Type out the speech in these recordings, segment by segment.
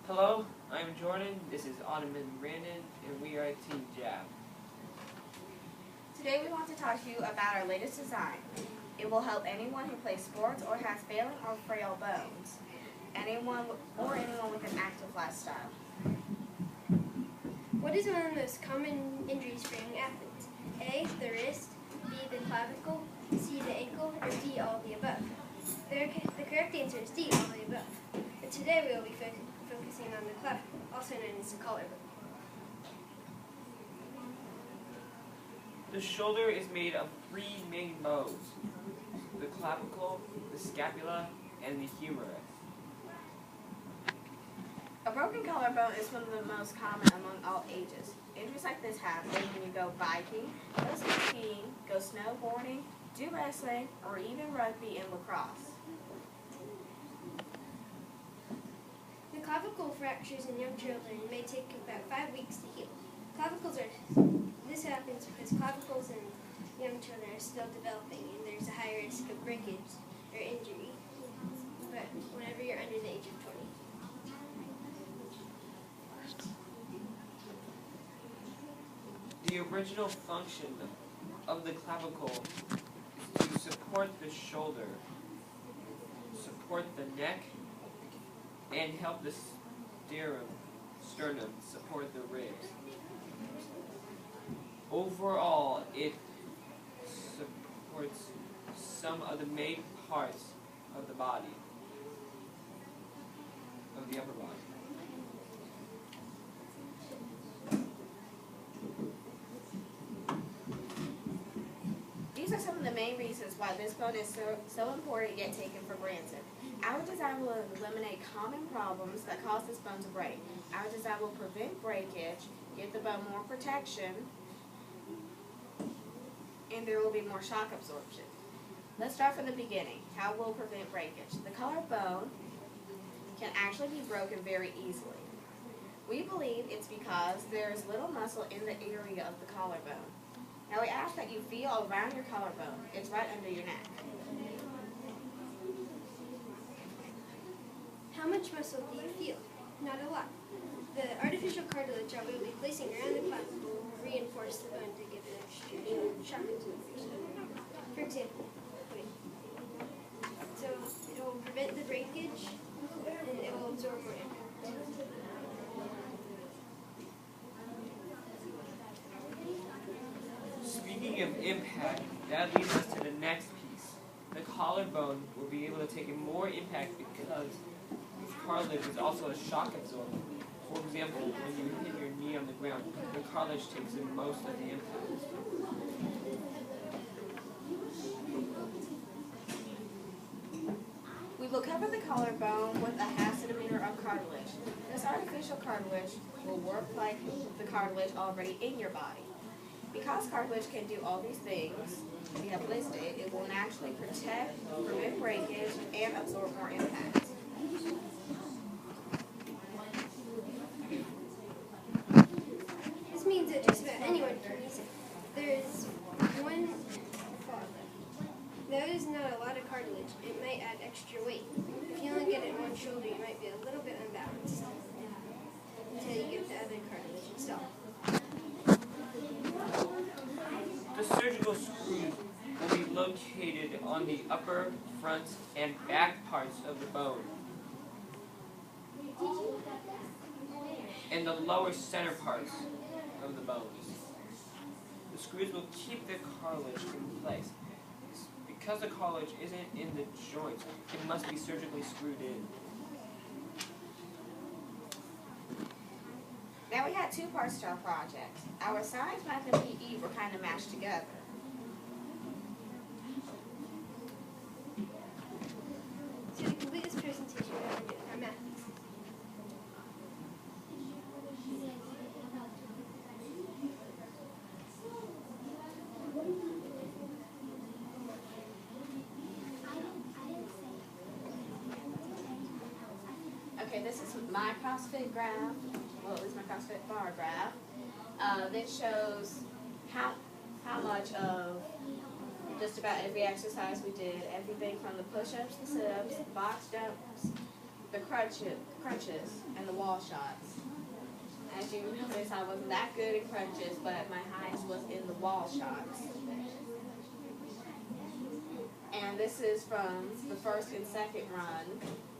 Hello, I'm Jordan, this is Autumn and Brandon, and we are Team Jab. Today we want to talk to you about our latest design. It will help anyone who plays sports or has failing or frail bones, anyone with an active lifestyle. What is one of the most common injuries for young athletes? A, the wrist, B, the clavicle, C, the ankle, or D, all of the above? The correct answer is D, all of the above. But today we will be focusing on the clavicle, also known as the collarbone. The shoulder is made of three main bones: the clavicle, the scapula, and the humerus. A broken collarbone is one of the most common among all ages. Injuries like this happen when you go biking, go skiing, go snowboarding, do wrestling, or even rugby and lacrosse. The clavicle fractures in young children may take about 5 weeks to heal. This happens because clavicles in young children are still developing and there's a high risk of breakage or injury, but whenever you're under the age of 20. The original function of the clavicle is to support the shoulder, support the neck, and help the sternum support the ribs. Overall, it supports some of the main parts of the body, of the upper body. These are some of the main reasons why this bone is so important yet taken for granted. Our design will eliminate common problems that cause this bone to break. Our design will prevent breakage, give the bone more protection, and there will be more shock absorption. Let's start from the beginning. How will prevent breakage? The collarbone can actually be broken very easily. We believe it's because there is little muscle in the area of the collarbone. Now we ask that you feel around your collarbone. It's right under your neck. How much muscle do you feel? Not a lot. The artificial cartilage that we'll be placing around the clavicle will reinforce the bone to give it extra shock absorption. For example, so it will prevent the breakage and it will absorb more impact. Speaking of impact, that leads us to the next piece. The collarbone will be able to take in more impact because its cartilage is also a shock absorber. For example, when you hit your knee on the ground, the cartilage takes in most of the impact. We will cover the collarbone with a ½ centimeter of cartilage. This artificial cartilage will work like the cartilage already in your body. Because cartilage can do all these things we have listed, it will naturally protect, prevent breakage, and absorb more impact. This means that just about anyone can use it. There is one flaw though. There is not a lot of cartilage. It might add extra weight. If you only get it in one shoulder, you might be a little bit unbalanced until you get the other cartilage installed. The surgical screws will be located on the upper, front, and back parts of the bone, and the lower center parts of the bones. The screws will keep the cartilage in place. Because the cartilage isn't in the joints, it must be surgically screwed in. Now we had two parts to our project. Our science, math, and PE were kind of mashed together. So to complete this presentation, we're going to do our math. Okay, this is my CrossFit graph. Well, at least my CrossFit bar graph. That shows how much of just about every exercise we did. Everything from the push-ups, the sit-ups, box jumps, the crunches and the wall shots. As you notice, I wasn't that good in crunches, but my highest was in the wall shots. And this is from the first and second run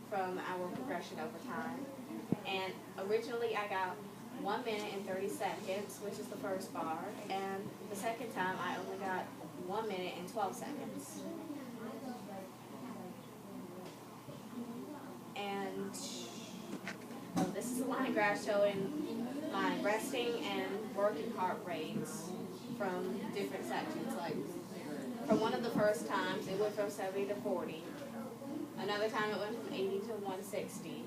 from our progression over time. And originally I got 1 minute and 30 seconds, which is the first bar, and the second time I only got 1 minute and 12 seconds. And this is a line graph showing my resting and working heart rates from different sections. Like from one of the first times, it went from 70 to 40. Another time it went from 80 to 160.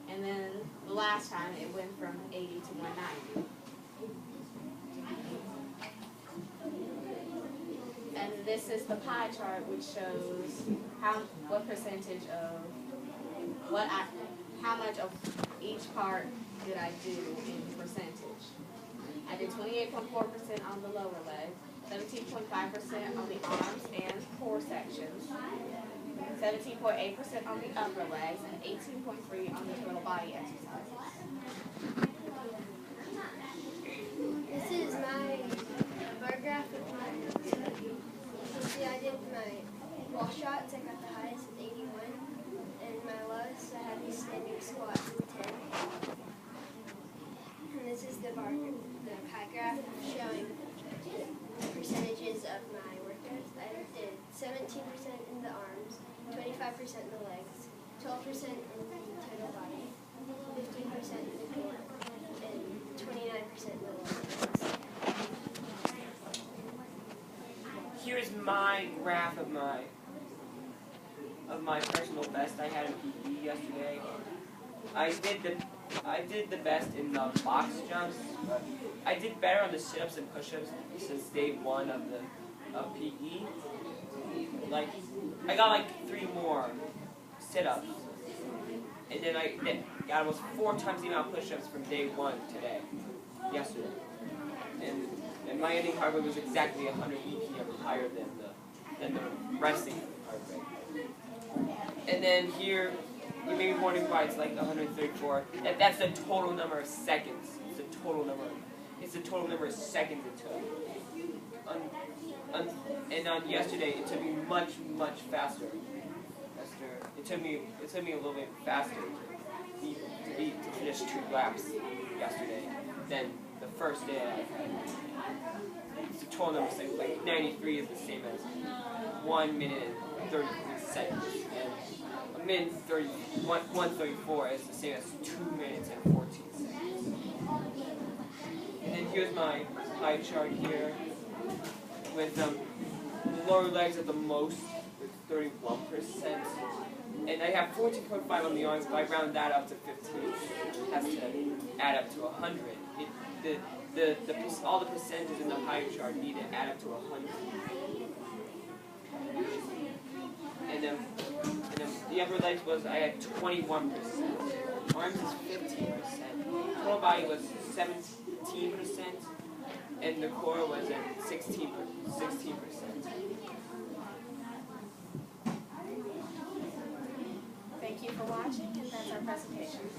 And then the last time it went from 80 to 190. And this is the pie chart, which shows what percentage of how much of each part did I do in percentage. I did 28.4% on the lower leg, 17.5% on the arms and core sections, 17.8% on the upper legs, and 18.3% on the total body exercises. This is my bar graph of my. See, I did my wall shots. I got the highest at 81, and my lowest I had these standing squats at 10. And this is the pie graph showing percentages of my workouts. I did 17% in the arms, 25% in the legs, 12% in the total body, 15% in the core, and 29% in the lower legs. Here's my graph of my personal best I had in PE yesterday. I did the best in the box jumps, but I did better on the sit-ups and push-ups since day 1 of PE. Like I got like 3 more sit-ups, and then I got almost 4 times the amount of push-ups from day 1 yesterday. And my ending heart rate was exactly 100 BPM higher than the resting heart rate. And then here, you may be wondering why it's like 134. That's the total number of seconds. It's the total number of seconds it took. And on yesterday, it took me much faster. It took me a little bit faster to finish 2 laps yesterday than the first day I had. It's the total number of seconds. Like 93 is the same as 1 minute and 33 seconds. And a minute 134 is the same as 2 minutes and 14 seconds. And then here's my pie chart here with the lower legs at the most with 31%. And I have 14.5 on the arms, but I round that up to 15. It has to add up to 100. All the percentages in the pie chart need to add up to 100. And then the upper legs was, I had 21%. Arms is 15%. Total body was 17%. And the core was at 16%. Thank you for watching, and that's our presentation.